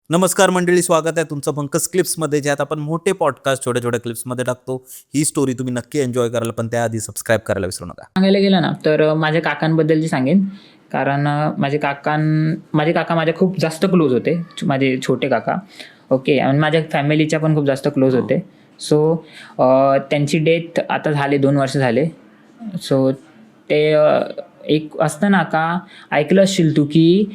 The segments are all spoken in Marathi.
नमस्कार मंडळी, स्वागत आहे तुमचं पंकज क्लिप्समध्ये, ज्यात आपण मोठे पॉडकास्ट छोट्या छोट्या क्लिप्समध्ये टाकतो. ही स्टोरी तुम्ही नक्की एन्जॉय कराल, पण त्याआधी सबस्क्राईब करायला विसरू नका. सांगायला गेलं ना तर माझ्या काकांबद्दलची सांगेन. कारण माझे काका माझ्या खूप जास्त क्लोज होते, माझे छोटे काका. ओके, आणि माझ्या फॅमिलीच्या पण खूप जास्त क्लोज होते. सो त्यांची डेथ आता झाले 2 वर्ष झाले. सो ते एक असतं ना, का ऐकलं असशील तू की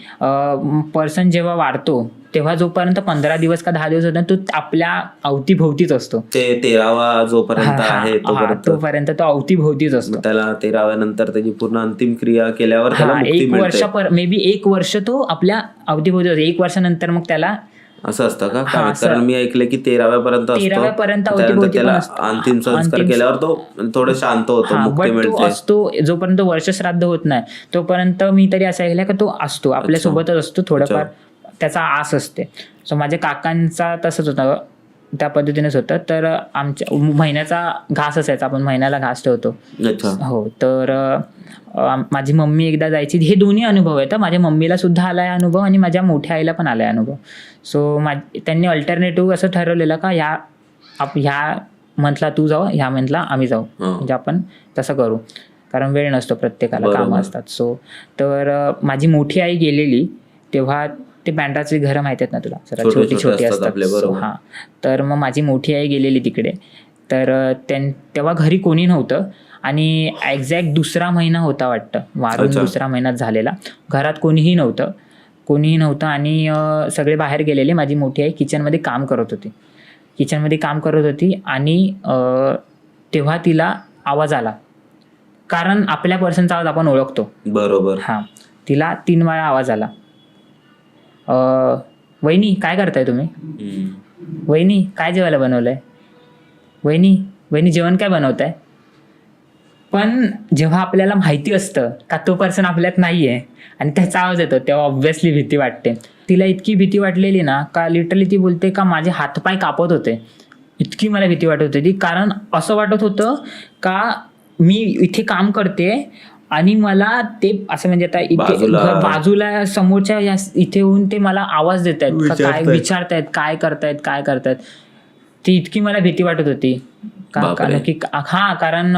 पर्सन जेव्हा वाढतो तेव्हा जोपर्यंत 15 दिवस का 10 दिवस होता तो आपल्या अवतीभोवतीच असतो. ते 13वा जोपर्यंत आहे तोपर्यंत तो अवतीभोवतीच असतो. त्याला 13व्या नंतर त्याची पूर्ण अंतिम क्रिया केल्यावर त्याला मुक्ती मिळते. मे बी 1 वर्ष तो आपल्या अवतीभोवती असतो. 1 वर्षानंतर मग त्याला असं असतं का? कारण मी ऐकलं की 13व्यापर्यंत अवतीभोवती अंतिम संस्कार केल्यावर तो थोडं शांत होतो, मुक्ती मिळते. असतो जोपर्यंत वर्षश्राद्ध होत नाही तोपर्यंत. मी तरी असं ऐकलं की तो असतो आपल्या सोबतच असतो, थोडंफार त्याचा आस असते. सो माझ्या काकांचा तसंच होतं, त्या पद्धतीनेच होतं. तर आमच्या महिन्याचा घास असायचा, आपण महिन्याला घास ठेवतो. हो, तर माझी मम्मी एकदा जायची. हे दोन्ही अनुभव आहेत. माझ्या मम्मीला सुद्धा आलाय अनुभव आणि माझ्या मोठ्या आईला पण आलाय अनुभव. सो त्यांनी अल्टरनेटिव्ह असं ठरवलेलं का ह्या मंथला तू जाऊ, ह्या मंथला आम्ही जाऊ, म्हणजे आपण तसं करू, कारण वेळ नसतो, प्रत्येकाला कामं असतात. सो तर माझी मोठी आई गेलेली तेव्हा ते बँडाचे घरं माहिती आहेत ना तुला, जरा छोटी छोटी असतात. हां, तर मग माझी मोठी आई गेलेली तिकडे. तर तेव्हा घरी कोणी नव्हतं आणि एक्झॅक्ट 2रा महिना होता वाटतं, वारून 2रा महिन्यात झालेला. घरात कोणीही नव्हतं आणि सगळे बाहेर गेलेले. माझी मोठी आई किचनमध्ये काम करत होती आणि तेव्हा तिला आवाज आला. कारण आपल्या पर्सनचा आवाज आपण ओळखतो, बरोबर. हां, तिला 3 वेळा आवाज आला. वहिनी काय करताय तुम्ही? वहिनी काय जेवायला बनवलंय? वहिनी जेवण काय बनवताय? पण जेव्हा आपल्याला माहिती असतं का तो पर्सन आपल्यात नाहीये आणि त्याचा आवाज येतो, तेव्हा ऑब्व्हियसली भीती वाटते. तिला इतकी भीती वाटलेली ना, का लिटरली ती बोलते का माझे हातपाय कापत होते, इतकी मला भीती वाटत होती. कारण असं वाटत होतं का मी इथे काम करते आणि मला ते असं, म्हणजे आता इथे बाजूला समोरच्या इथे येऊन ते मला आवाज देत आहेत, काय विचारतायत, काय करतायत. ती इतकी मला भीती वाटत होती की कारण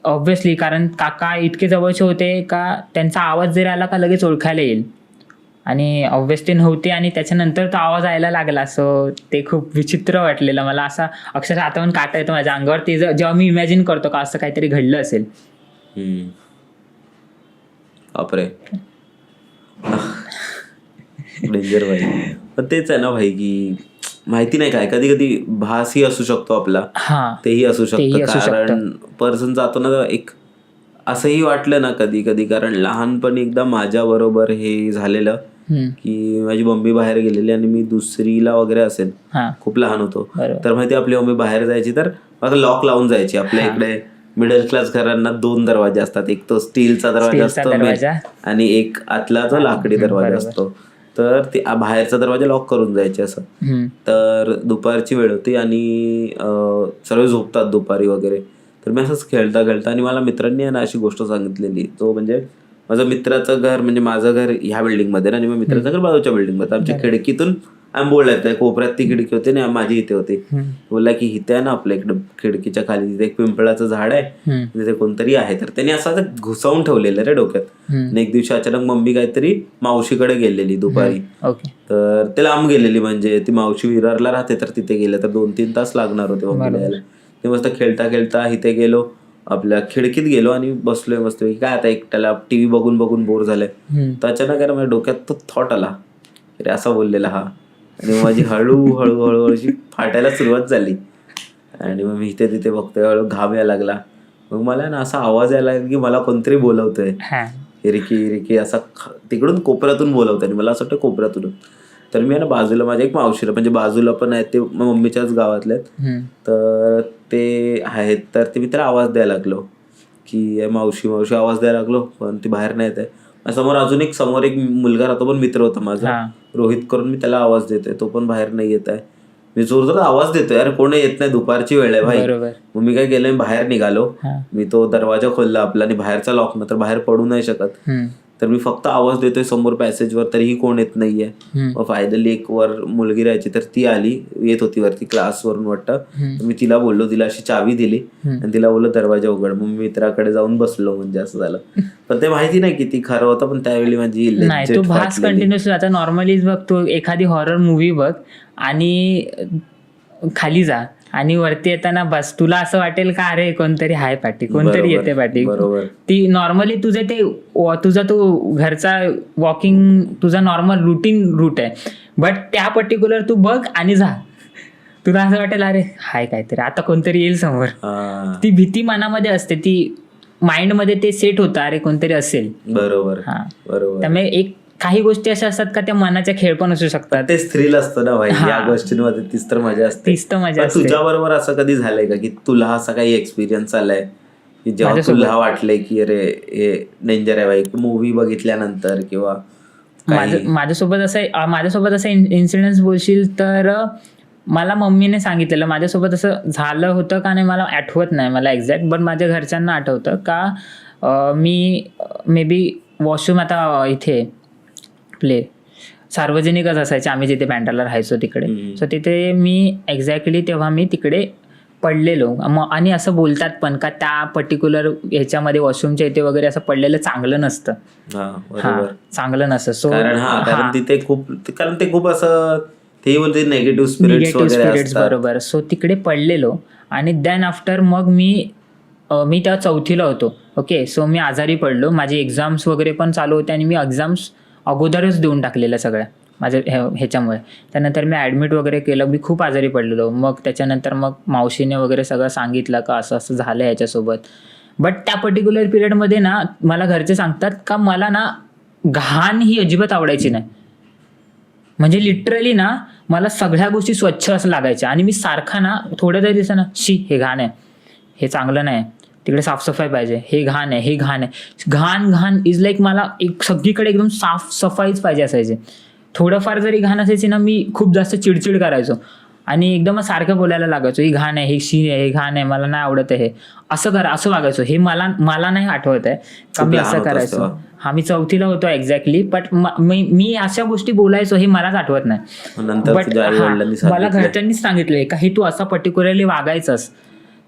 ऑब्व्हियसली, कारण काका इतके जवळचे होते का त्यांचा आवाज जरी आला का लगेच ओळखायला येईल. आणि ऑब्व्हियसली नव्हते आणि त्याच्यानंतर तो आवाज यायला लागला. सो ते खूप विचित्र वाटलेलं मला. असा अक्षरशः आता पण काटा येतो माझ्या अंगावर ते जेव्हा मी इमॅजिन करतो का असं काहीतरी घडलं असेल. बापरे, डेंजर भाई. पण तेच आहे ना भाई, की माहिती नाही काय, कधी कधी भासही असू शकतो आपला, तेही असू शकतं. कारण पर्सन जातो ना, एक असंही वाटलं ना कधी कधी. कारण लहानपणी एकदा माझ्या बरोबर हे झालेलं की माझी मम्मी बाहेर गेलेली आणि मी 2रीला वगैरे असेल, खूप लहान होतो. तर माहिती आपली मम्मी बाहेर जायची तर मला लॉक लावून जायची. आपल्या इकडे मिडल क्लास घरांना 2 दरवाजे असतात, एक तो स्टीलचा दरवाजा असतो आणि एक आतला तो लाकडी दरवाजा असतो. तर ते बाहेरचा दरवाजा लॉक करून जायचे असं. तर दुपारची वेळ होती आणि सर्व झोपतात दुपारी वगैरे. तर मी असंच खेळता आणि मला मित्रांनी ना अशी गोष्ट सांगितलेली. तो म्हणजे माझं मित्राचं घर, म्हणजे माझं घर ह्या बिल्डिंगमध्ये आणि मग मित्राचं घर बाजूच्या बिल्डिंगमध्ये. आमच्या खिडकीतून आम्ही बोललाय, कोपऱ्यात ती खिडकी होती आणि माझी इथे होती. बोलला की इथे आहे ना आपल्या इकडे खिडकीच्या खाली तिथे एक पिंपळाचं झाड आहे, तिथे कोणतरी आहे. तर त्यांनी असं घुसावून ठेवलेलं रे डोक्यात. आणि एक दिवशी अचानक मम्मी काहीतरी मावशीकडे गेलेली दुपारी. तर ते लांब गेलेली, म्हणजे ती मावशी विरारला राहते, तर तिथे गेले तर 2-3 तास लागणार होते मम्मीला यायला. ते मस्त खेळता इथे गेलो, आपल्या खिडकीत गेलो आणि बसलोय मस्त. काय आता एकट्याला टीव्ही बघून बोर झालंय. तर अचानक माझ्या डोक्यात तो थॉट आला, अरे असा बोललेला हा. आणि माझी हळूहळू अशी फाटायला सुरुवात झाली. आणि मग मी इथे तिथे बघतोय, हळू घाम यायला लागला. मग मला ना असा आवाज यायला लागला की मला कोणतरी बोलवतोय, रिकी असा तिकडून कोपऱ्यातून बोलवतोय. आणि मला असं वाटतं कोपऱ्यातून. तर मी ना बाजूला माझ्या एक मावशीला, म्हणजे बाजूला पण आहेत ते मम्मीच्याच गावातले, तर ते आहेत. तर ते मी त्याला आवाज द्यायला लागलो की मावशी आवाज द्यायला लागलो, पण ती बाहेर नाही येत आहे. समोर एक मुलगा राहतो, पण मित्र होता माझा, रोहित करून. मी त्याला आवाज देतोय, तो पण बाहेर नाही येत आहे. मी जोरदार आवाज देतोय, अरे कोणी येत नाही, दुपारची वेळ आहे भाई. मग मी काय केलं, बाहेर निघालो. मी तो दरवाजा खोलला आपला आणि बाहेरचा लॉक, तर बाहेर पडू नाही शकत. तर मी फक्त आवाज देतोय समोर पॅसेजवर, तरीही कोण येत नाहीये. मग फायनली एक वर मुलगी राहायची, तर ती आली, येत होती वरती क्लासवरून वाटतं. मी तिला बोललो, तिला अशी चावी दिली आणि तिला बोललो दरवाजा उघड. मग मी मित्राकडे जाऊन बसलो, म्हणजे असं झालं. पण ते माहिती नाही किती खरं होतं, पण त्यावेळी माझी नाही, तो भास कंटिन्युअसली. आता नॉर्मलीच बघ, तू एखादी हॉरर मूवी बघ आणि खाली जा आणि वरती येताना बस, तुला असं वाटेल का अरे कोणतरी हाय पाठी, कोणतरी येते पाठी. ती नॉर्मली तुझे ते तुझा तो घरचा वॉकिंग, तुझा नॉर्मल रुटीन रूट आहे. बट त्या पर्टिक्युलर तू बघ आणि जा, तुला असं वाटेल अरे हाय काहीतरी, आता कोणतरी येईल समोर. ती भीती मनामध्ये असते, ती माइंड मध्ये ते सेट होतं, अरे कोणतरी असेल. बरोबर. त्यामुळे एक काही गोष्टी अशा असतात का त्या मनाच्या खेळ पण असू शकतात. तेच थ्रिल असतं ना भाई या गोष्टींमध्ये. तीच तर मजा असते. तुझ्या बरोबर असं कधी झालंय का की तुला असा काही एक्सपिरियन्स आलाय की जेव्हा तुला वाटलंय की अरे हे डेंजर आहे भाई, मूवी बघितल्यानंतर किंवा माझ्यासोबत असं इन्सिडेंट बोलशील तर मला मम्मीने सांगितलेलं. माझ्यासोबत असं झालं होतं का नाही मला आठवत नाही मला एक्झॅक्ट, बट माझ्या घरच्यांना आठवतं का मी मे बी वॉशरूम, आता इथे आपले सार्वजनिकच असायचे, आम्ही जिथे बँड्राला राहायचो तिकडे. सो तिथे मी एक्झॅक्टली तेव्हा मी तिकडे पडलेलो. आणि असं बोलतात पण का त्या पर्टिक्युलर ह्याच्यामध्ये वॉशरूमच्या इथे वगैरे असं पडलेलं चांगलं नसतं. चांगलं नसतं. सो कारण ते खूप असं ते बोलते निगेटिव्ह स्पिरिट्स. बरोबर. सो तिकडे पडलेलो आणि देन आफ्टर मग मी तेव्हा 4थीला होतो. ओके. सो मी आजारी पडलो, माझे एक्झाम्स वगैरे पण चालू होते आणि मी एक्झाम्स अगोदरच देऊन टाकलेल्या सगळ्या माझ्या ह्याच्यामुळे. त्यानंतर मी ॲडमिट वगैरे केलं, मी खूप आजारी पडलेलो. मग त्याच्यानंतर मग मावशीने वगैरे सगळं सांगितलं का असं असं झालं ह्याच्यासोबत. बट त्या पर्टिक्युलर पिरियडमध्ये ना मला घरचे सांगतात का मला ना घाण ही अजिबात आवडायची नाही. म्हणजे लिटरली ना मला सगळ्या गोष्टी स्वच्छ असं लागायच्या आणि मी सारखा ना थोड्या तरी दिवसांना हे घाण आहे, हे चांगलं नाही, तिकडे साफसफाई पाहिजे, हे घाण आहे, हे घाण आहे. घाण इज लाईक मला एक सगळीकडे एकदम साफसफाईच पाहिजे असायचे. थोडंफार जरी घाण असायची ना मी खूप जास्त चिडचिड करायचो आणि एकदम सारखं बोलायला लागायचो, ही घाण आहे, हे शी आहे, हे घाण आहे, मला नाही आवडत आहे, असं वागायचो. हे मला नाही आठवत आहे का मी असं करायचो. मी 4थीला होतो एक्झॅक्टली. बट मी अशा गोष्टी बोलायचो हे मलाच आठवत नाही. बट मला घरच्यांनीच सांगितलंय का हे तू असं पर्टिक्युलरली वागायचंस.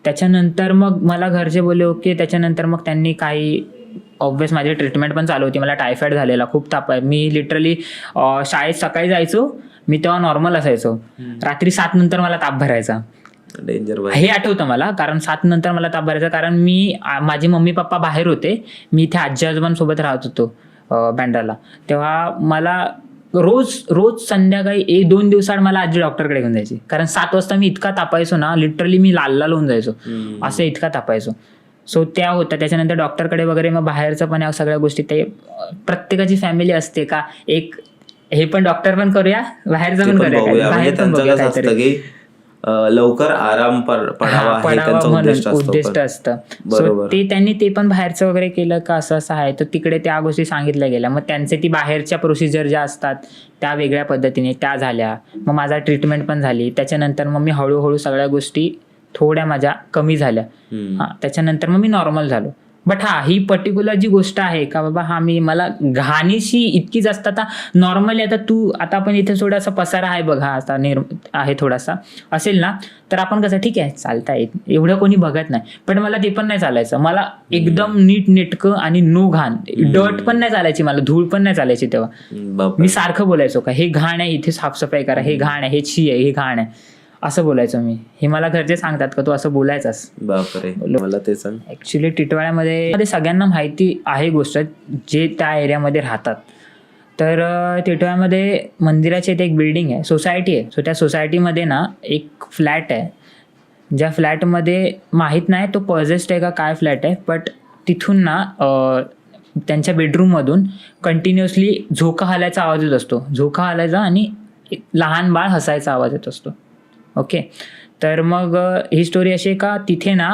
त्याच्यानंतर मग मला घरचे बोलले ओके. त्याच्यानंतर मग त्यांनी काही ऑब्वियस माझी ट्रीटमेंट पण चालू होती. मला टायफॉइड झालेला, खूप ताप आहे. मी लिटरली शाळेत सकाळी जायचो, मी तेव्हा नॉर्मल असायचो, रात्री 7 नंतर मला ताप भरायचा. डेंजर हे आठवतं मला, कारण 7 नंतर मला ताप भरायचा. कारण माझे मम्मी पप्पा बाहेर होते, मी इथे आजी आजोबांसोबत राहत होतो बँड्राला. तेव्हा मला रोज संध्याकाळी 1-2 दिवसाआड मला आजी डॉक्टरकडे घेऊन जायची. कारण 7 वाजता मी इतका तापायचो ना, लिटरली मी लाल होऊन जायचो, असं इतका तापायचो. सो त्या होत्या. त्याच्यानंतर डॉक्टरकडे वगैरे मग बाहेरचं पण या सगळ्या गोष्टी. ते प्रत्येकाची फॅमिली असते का एक हे पण डॉक्टर पण करूया, बाहेरचं पण करूया, बाहेर पण बघूया काहीतरी, लवकर आराम पडावा म्हणून उद्दिष्ट असतं. सो त्यांनी ते पण बाहेरचं वगैरे केलं का असं असं आहे. तर तिकडे त्या गोष्टी सांगितल्या गेल्या. मग त्यांचे ती बाहेरच्या प्रोसिजर ज्या असतात त्या वेगळ्या पद्धतीने त्या झाल्या. मग माझा ट्रीटमेंट पण झाली. त्याच्यानंतर मग मी हळूहळू सगळ्या गोष्टी थोड्या माझ्या कमी झाल्या. त्याच्यानंतर मग मी नॉर्मल झालो. बट ही पर्टिक्युलर जी गोष्ट आहे का बाबा मला घाणीशी इतकी जास्त आता नॉर्मली आता आपण इथे थोडासा पसारा आहे बघ, हा आता आहे थोडासा असेल ना, तर आपण कसं ठीक आहे चालता येत, एवढं कोणी बघत नाही. पण मला ते पण नाही चालायचं. मला एकदम नीट नेटकं आणि नो घाण, डर्ट पण नाही चालायची, मला धूळ पण नाही चालायची. तेव्हा मी सारखं बोलायचो का हे घाण आहे, इथे साफसफाई करा, हे घाण आहे, हे शी आहे, हे घाण आहे, असं बोलायचो मी. हे मला घरचे सांगतात का तू असं बोलायचास. बापरे. मला ते सांग. ऍक्च्युली टिटवाळ्यामध्ये सगळ्यांना माहिती आहे गोष्ट, जे त्या एरियामध्ये राहतात. तर टिटवाळ्यामध्ये मंदिराची इथे एक बिल्डिंग आहे, सोसायटी आहे. सो त्या सोसायटीमध्ये ना एक फ्लॅट आहे, ज्या फ्लॅटमध्ये माहीत नाही तो पॉजेस्ट आहे का काय फ्लॅट आहे, बट तिथून ना त्यांच्या बेडरूममधून कंटिन्युअसली झोका हालायचा आवाज येत असतो. झोका हालायचा आणि लहान बाळ हसायचा आवाज येत असतो. ओके. तर मग ही स्टोरी अशी आहे का तिथे ना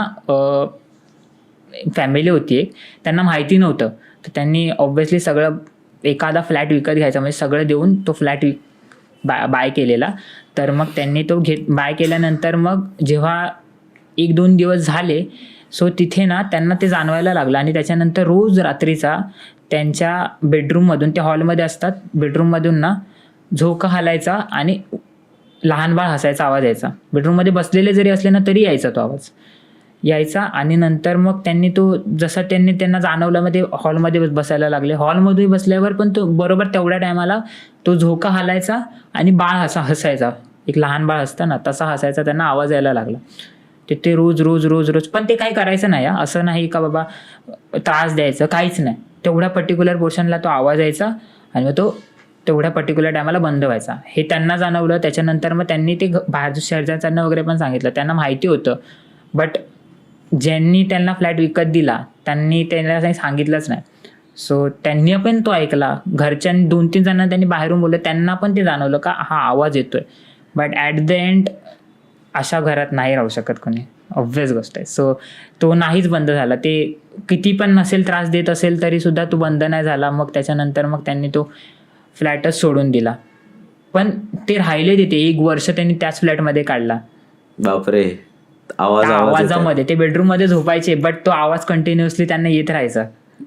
फॅमिली होती एक, त्यांना माहिती नव्हतं. तर त्यांनी ऑब्व्हियसली सगळं एखादा फ्लॅट विकत घ्यायचा, म्हणजे सगळं देऊन तो फ्लॅट बाय केलेला. तर मग त्यांनी तो बाय केल्यानंतर मग जेव्हा 1-2 दिवस झाले, सो तिथे ना त्यांना ते जाणवायला लागलं आणि त्याच्यानंतर रोज रात्रीचा त्यांच्या बेडरूममधून, ते हॉलमध्ये असतात, बेडरूममधून ना झोका हालायचा आणि लहान बाळ हसायचा आवाज यायचा. बेडरूममध्ये बसलेले जरी असले ना तरी यायचा तो आवाज यायचा. आणि नंतर मग त्यांनी तो जसं त्यांना जाणवलं, मग ते हॉलमध्ये बसायला लागले. हॉलमध्ये बसल्यावर पण तो बरोबर तेवढ्या टायमाला तो झोका हालायचा आणि बाळ हसायचा, एक लहान बाळ असतं ना तसा हसायचा, त्यांना आवाज यायला लागला. ते रोज रोज रोज रोज, पण ते काही करायचं नाही, असं नाही का बाबा त्रास द्यायचं, काहीच नाही. तेवढ्या पर्टिक्युलर पोर्शनला तो आवाज यायचा आणि मग तो तेवढ्या पर्टिक्युलर टायमाला बंद व्हायचा. हे त्यांना जाणवलं. त्याच्यानंतर मग त्यांनी ते बाहेर शेजारच्यांना वगैरे पण सांगितलं, त्यांना माहिती होतं. बट ज्यांनी त्यांना फ्लॅट विकत दिला त्यांनी त्यांना काही सांगितलंच नाही. सो त्यांनी पण तो ऐकला. घरच्या 2-3 जणांना त्यांनी बाहेरून बोलले, त्यांना पण ते जाणवलं का हा आवाज येतोय. बट ॲट द एंड अशा घरात नाही राहू शकत कोणी, ऑब्व्हियस गोष्ट आहे. सो तो नाहीच बंद झाला. ते किती पण नसेल त्रास देत असेल तरी सुद्धा तो बंद नाही झाला. मग त्याच्यानंतर मग त्यांनी तो फ्लॅटच सोडून दिला. पण ते राहिले तिथे 1 वर्ष त्यांनी त्याच फ्लॅटमध्ये काढला. बापरे. आवाजामध्ये ते बेडरूम मध्ये झोपायचे, बट तो आवाज कंटिन्युअसली त्यांना येत राहायचा.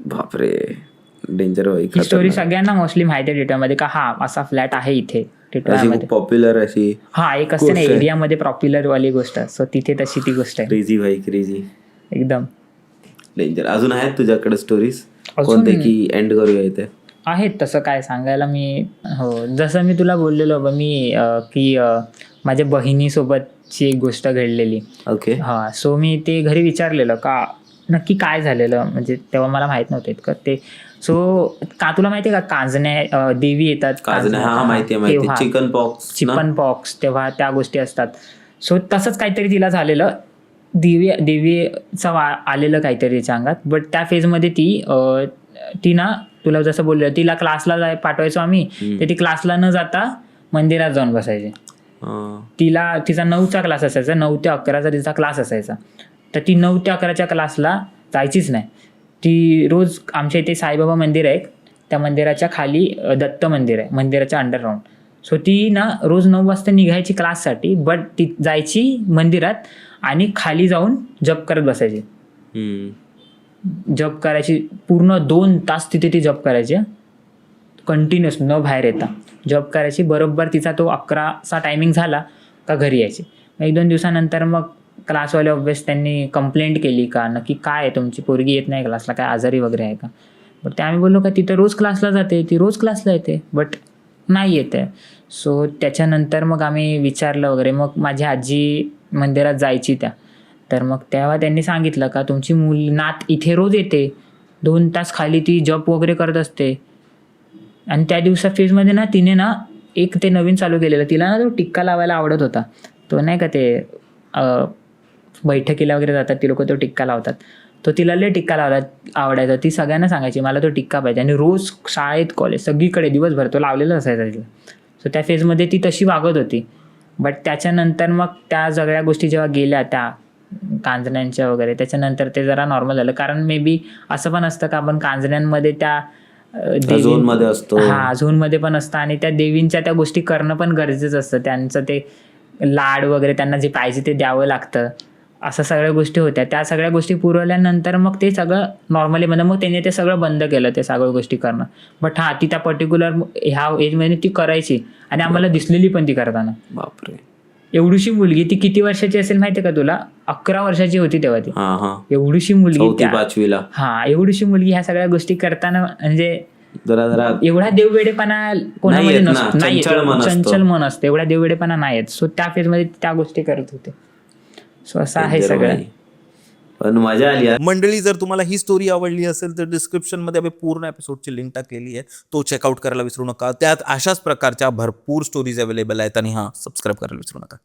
बापरे, डेंजर. ही स्टोरी सगळ्यांना मोस्टली माहिती आहे टिटवाळमध्ये, का हा असा फ्लॅट आहे इथे टिटवाळमध्ये, पॉप्युलर अशी. हा एक असते ना एरियामध्ये पॉप्युलर वाली गोष्ट. सो तिथे तशी ती गोष्ट आहे. क्रेझी भाई, क्रेझी, एकदम डेंजर. अजून आहेत तुझ्याकडे स्टोरीज कोणते की एंड करूया इथे? आहेत तसं काय सांगायला मी. हो, जसं मी तुला बोललेलो मी की माझ्या बहिणीसोबतची एक गोष्ट घडलेली. ओके. हां, सो मी ते घरी विचारलेलं का नक्की काय झालेलं, म्हणजे तेव्हा मला माहित नव्हतं इतकं ते. सो का तुला माहिती आहे का कांजण्या देवी येतात, चिकन पॉक्स तेव्हा त्या गोष्टी असतात. सो तसंच काहीतरी तिला झालेलं, देवीचं आलेलं काहीतरी तिच्या अंगात. बट त्या फेजमध्ये ती ना, तुला जसं बोललं तिला क्लासला पाठवायचो आम्ही, तर ती क्लासला न जाता मंदिरात जाऊन बसायची. तिचा 9चा क्लास असायचा, 9 ते 11चा तिचा क्लास असायचा. तर ती 9 ते 11च्या क्लासला जायचीच नाही. ती रोज आमच्या इथे साईबाबा मंदिर आहे, त्या मंदिराच्या खाली दत्त मंदिर आहे, मंदिराच्या अंडरग्राऊंड. सो ती ना रोज 9 वाजता निघायची क्लाससाठी, बट ती जायची मंदिरात आणि खाली जाऊन जप करत बसायची. जप करायची पूर्ण 2 तास तिथे ती जप करायची, कंटिन्युअस न बाहेर येता जप करायची. बरोबर तिचा तो 11चा टायमिंग झाला का घरी यायची. 1-2 दिवसानंतर मग क्लासवाले ऑब्व्हियस त्यांनी कंप्लेंट केली का नक्की काय आहे, तुमची पोरगी येत नाही क्लासला, काय आजारी वगैरे आहे का. बट ते आम्ही बोललो का तिथं रोज क्लासला जाते, ती रोज क्लासला येते बट नाही येत आहे. सो त्याच्यानंतर मग आम्ही विचारलं वगैरे. मग माझी आजी मंदिरात जायची तर मग तेव्हा त्यांनी सांगितलं का तुमची नात इथे रोज येते, 2 तास खाली ती जप वगैरे करत असते. आणि त्या दिवसा फेजमध्ये ना तिने ना एक ते नवीन चालू केलेलं, तिला ना तो टिक्का लावायला आवडत होता. तो नाही का ते बैठकीला वगैरे जातात ती लोक, तो टिक्का लावतात. तो तिला लय टिक्का आवडायचा. ती सगळ्यांना सांगायची मला तो टिक्का पाहिजे. आणि रोज शाळेत, कॉलेज, सगळीकडे दिवसभर तो लावलेला असायचा तिला. सो त्या फेजमध्ये ती तशी वागत होती. बट त्याच्यानंतर मग त्या सगळ्या गोष्टी जेव्हा गेल्या त्या कांजण्यांच्या वगैरे, त्याच्यानंतर ते जरा नॉर्मल झालं. कारण मे बी असं पण असतं का आपण कांजण्यांमध्ये त्या झोनमध्ये असतो, हा झोनमध्ये पण असतं, आणि त्या देवींच्या त्या गोष्टी करणं पण गरजेचं असतं. त्यांचं ते लाड वगैरे त्यांना जे पाहिजे ते द्यावं लागतं. असं सगळ्या गोष्टी होत्या. त्या सगळ्या गोष्टी पुरवल्यानंतर मग ते सगळं नॉर्मली मग त्यांनी ते सगळं बंद केलं, ते सगळ्या गोष्टी करणं. बट ती त्या पर्टिक्युलर ह्या एजमध्ये ती करायची आणि आम्हाला दिसलेली पण ती करताना. बापरे. एवढीशी मुलगी, ती किती वर्षाची असेल माहितीये का तुला? 11 वर्षाची होती तेव्हा ती. एवढीशी मुलगी, 4वी-5वीला. एवढीशी मुलगी ह्या सगळ्या गोष्टी करताना, म्हणजे जरा एवढा देववेडेपणा कोणामध्ये नसतो, नाही, चंचल मन असतं, एवढा देववेडेपणा नाही येत. सो त्या फेजमध्ये त्या गोष्टी करत होते. सो असं आहे सगळं. पण मजा आली मंडळी. जर तुम्हाला ही स्टोरी आवडली असेल तर डिस्क्रिप्शन मध्ये आम्ही पूर्ण एपिसोडची लिंक टाकलेली आहे, तो चेकआउट करायला विसरू नका. त्यात अशाच प्रकारच्या भरपूर स्टोरीज अवेलेबल आहेत. आणि सबस्क्राईब करायला विसरू नका.